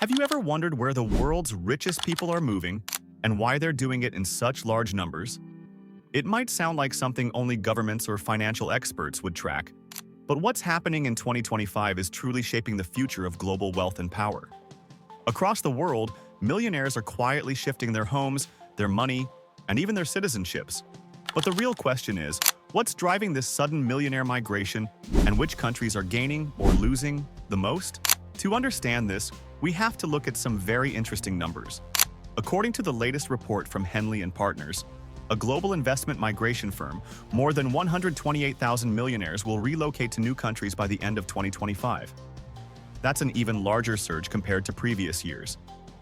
Have you ever wondered where the world's richest people are moving and why they're doing it in such large numbers? It might sound like something only governments or financial experts would track, but what's happening in 2025 is truly shaping the future of global wealth and power. Across the world, millionaires are quietly shifting their homes, their money, and even their citizenships. But the real question is, what's driving this sudden millionaire migration, and which countries are gaining or losing the most? To understand this, we have to look at some very interesting numbers. According to the latest report from Henley & Partners, a global investment migration firm, more than 128,000 millionaires will relocate to new countries by the end of 2025. That's an even larger surge compared to previous years.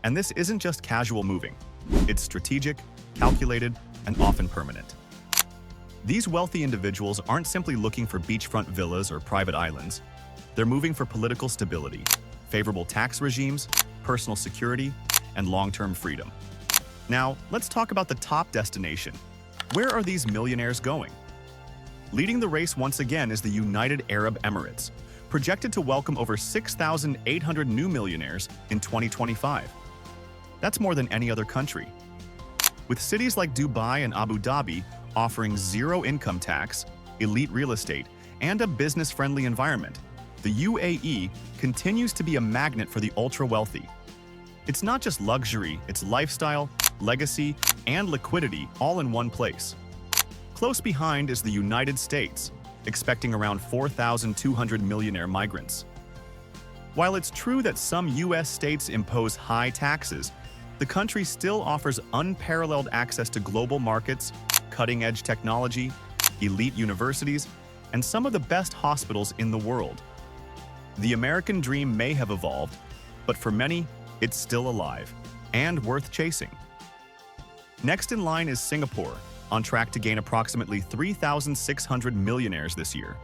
And this isn't just casual moving. It's strategic, calculated, and often permanent. These wealthy individuals aren't simply looking for beachfront villas or private islands. They're moving for political stability, favorable tax regimes, personal security, and long-term freedom. Now, let's talk about the top destination. Where are these millionaires going? Leading the race once again is the United Arab Emirates, projected to welcome over 6,800 new millionaires in 2025. That's more than any other country. With cities like Dubai and Abu Dhabi offering zero income tax, elite real estate, and a business-friendly environment, the UAE continues to be a magnet for the ultra-wealthy. It's not just luxury, it's lifestyle, legacy, and liquidity all in one place. Close behind is the United States, expecting around 4,200 millionaire migrants. While it's true that some U.S. states impose high taxes, the country still offers unparalleled access to global markets, cutting-edge technology, elite universities, and some of the best hospitals in the world. The American dream may have evolved, but for many, it's still alive and worth chasing. Next in line is Singapore, on track to gain approximately 3,600 millionaires this year.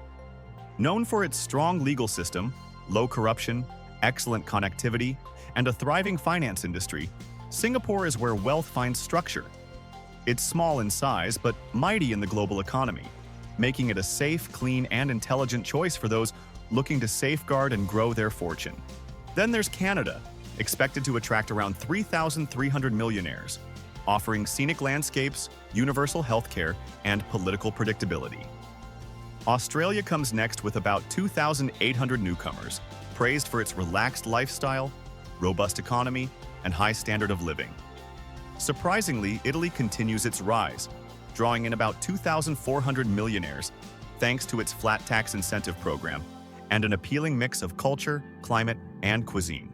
Known for its strong legal system, low corruption, excellent connectivity, and a thriving finance industry, Singapore is where wealth finds structure. It's small in size, but mighty in the global economy, making it a safe, clean, and intelligent choice for those looking to safeguard and grow their fortune. Then there's Canada, expected to attract around 3,300 millionaires, offering scenic landscapes, universal healthcare, and political predictability. Australia comes next with about 2,800 newcomers, praised for its relaxed lifestyle, robust economy, and high standard of living. Surprisingly, Italy continues its rise, drawing in about 2,400 millionaires, thanks to its flat tax incentive program and an appealing mix of culture, climate, and cuisine.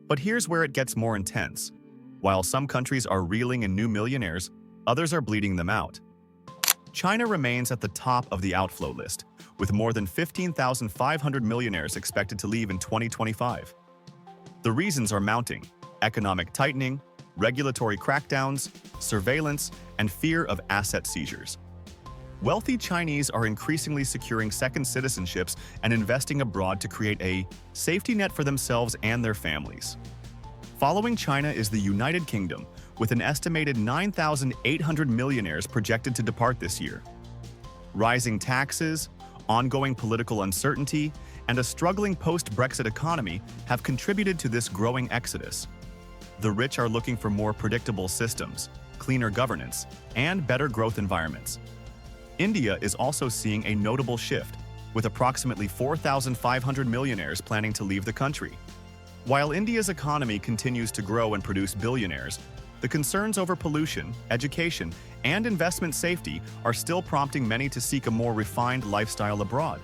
But here's where it gets more intense. While some countries are reeling in new millionaires, others are bleeding them out. China remains at the top of the outflow list, with more than 15,500 millionaires expected to leave in 2025. The reasons are mounting: economic tightening, regulatory crackdowns, surveillance, and fear of asset seizures. Wealthy Chinese are increasingly securing second citizenships and investing abroad to create a safety net for themselves and their families. Following China is the United Kingdom, with an estimated 9,800 millionaires projected to depart this year. Rising taxes, ongoing political uncertainty, and a struggling post-Brexit economy have contributed to this growing exodus. The rich are looking for more predictable systems, cleaner governance, and better growth environments. India is also seeing a notable shift, with approximately 4,500 millionaires planning to leave the country. While India's economy continues to grow and produce billionaires, the concerns over pollution, education, and investment safety are still prompting many to seek a more refined lifestyle abroad.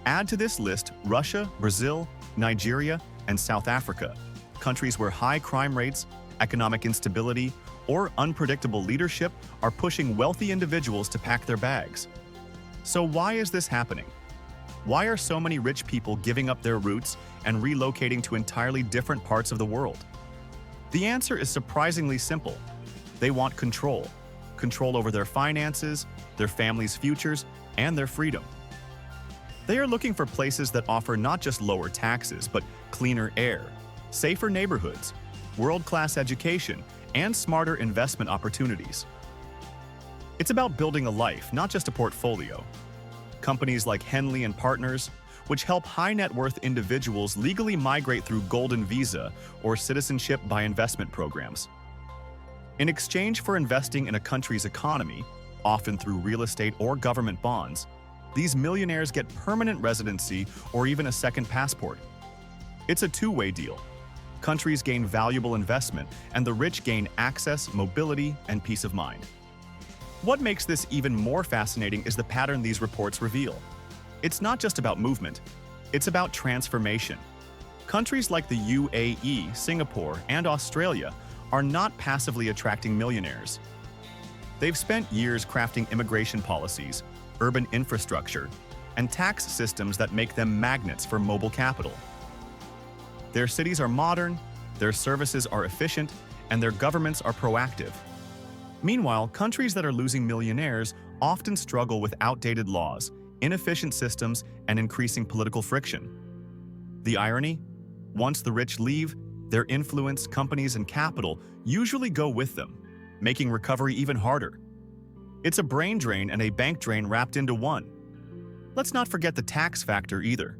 Add to this list Russia, Brazil, Nigeria, and South Africa, countries where high crime rates, economic instability, or unpredictable leadership are pushing wealthy individuals to pack their bags. So why is this happening? Why are so many rich people giving up their roots and relocating to entirely different parts of the world? The answer is surprisingly simple. They want control. Control over their finances, their families' futures, and their freedom. They are looking for places that offer not just lower taxes, but cleaner air, safer neighborhoods, world-class education, and smarter investment opportunities. It's about building a life, not just a portfolio. Companies like Henley & Partners, which help high net worth individuals legally migrate through golden visa or citizenship by investment programs. In exchange for investing in a country's economy, often through real estate or government bonds, these millionaires get permanent residency or even a second passport. It's a two-way deal. Countries gain valuable investment, and the rich gain access, mobility, and peace of mind. What makes this even more fascinating is the pattern these reports reveal. It's not just about movement, it's about transformation. Countries like the UAE, Singapore, and Australia are not passively attracting millionaires. They've spent years crafting immigration policies, urban infrastructure, and tax systems that make them magnets for mobile capital. Their cities are modern, their services are efficient, and their governments are proactive. Meanwhile, countries that are losing millionaires often struggle with outdated laws, inefficient systems, and increasing political friction. The irony? Once the rich leave, their influence, companies, and capital usually go with them, making recovery even harder. It's a brain drain and a bank drain wrapped into one. Let's not forget the tax factor either.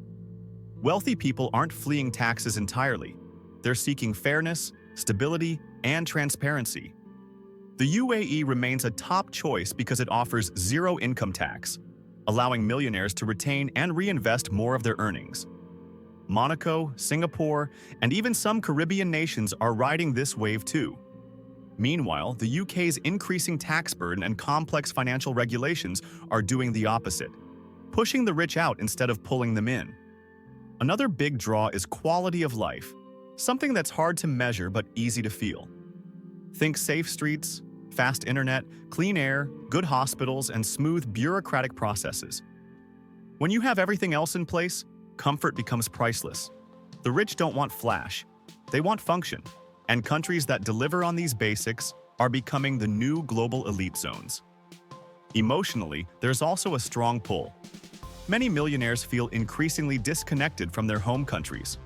Wealthy people aren't fleeing taxes entirely. They're seeking fairness, stability, and transparency. The UAE remains a top choice because it offers zero income tax, allowing millionaires to retain and reinvest more of their earnings. Monaco, Singapore, and even some Caribbean nations are riding this wave too. Meanwhile, the UK's increasing tax burden and complex financial regulations are doing the opposite, pushing the rich out instead of pulling them in. Another big draw is quality of life, something that's hard to measure but easy to feel. Think safe streets, fast internet, clean air, good hospitals, and smooth bureaucratic processes. When you have everything else in place, comfort becomes priceless. The rich don't want flash, they want function, and countries that deliver on these basics are becoming the new global elite zones. Emotionally, there's also a strong pull. Many millionaires feel increasingly disconnected from their home countries.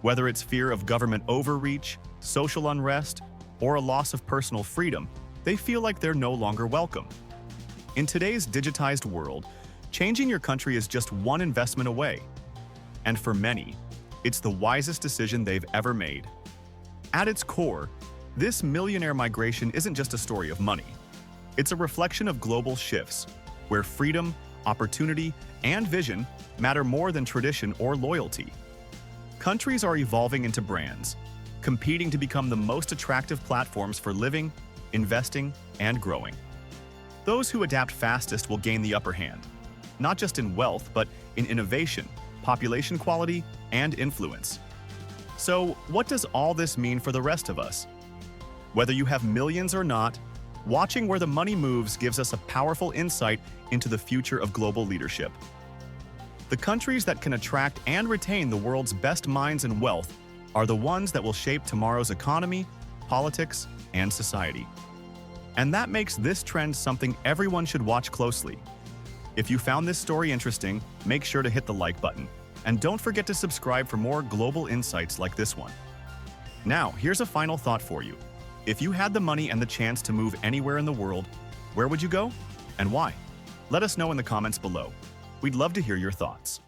Whether it's fear of government overreach, social unrest, or a loss of personal freedom, they feel like they're no longer welcome. In today's digitized world, changing your country is just one investment away. And for many, it's the wisest decision they've ever made. At its core, this millionaire migration isn't just a story of money. It's a reflection of global shifts, where freedom, opportunity, and vision matter more than tradition or loyalty. Countries are evolving into brands, competing to become the most attractive platforms for living, investing, and growing. Those who adapt fastest will gain the upper hand, not just in wealth, but in innovation, population quality, and influence. So, what does all this mean for the rest of us? Whether you have millions or not, watching where the money moves gives us a powerful insight into the future of global leadership. The countries that can attract and retain the world's best minds and wealth are the ones that will shape tomorrow's economy, politics, and society. And that makes this trend something everyone should watch closely. If you found this story interesting, make sure to hit the like button. And don't forget to subscribe for more global insights like this one. Now, here's a final thought for you. If you had the money and the chance to move anywhere in the world, where would you go? And why? Let us know in the comments below. We'd love to hear your thoughts.